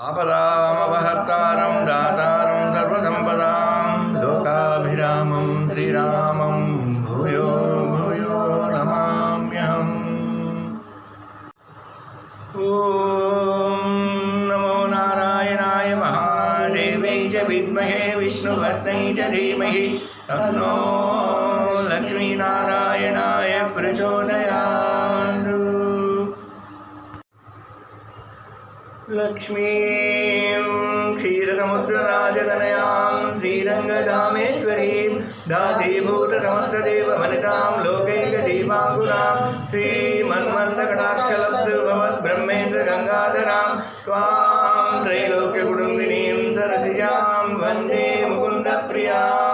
आपदामपहर्तारं दातारं सर्वसम्पदां लोकाभिरामं श्रीरामं भूयो भूयो नमाम्यहम्। ॐ नमो नारायणाय महादेव्यै च विद्महे विष्णुपत्न्यै च धीमहि तन्नो लक्ष्मीनारायणाय प्रचोदयात्। लक्ष्मीं क्षीरसमुद्रराजतनयां श्रीरङ्गधामेश्वरीं दासीभूतसमस्तदेववनितां लोकैकदीपाङ्कुरां श्रीमन्मन्दकटाक्षलब्धभवद्ब्रह्मेन्द्रगङ्गाधरां त्वां त्रैलोक्यकुटुम्बिनीं सरसिजां वन्दे मुकुन्दप्रियाम्।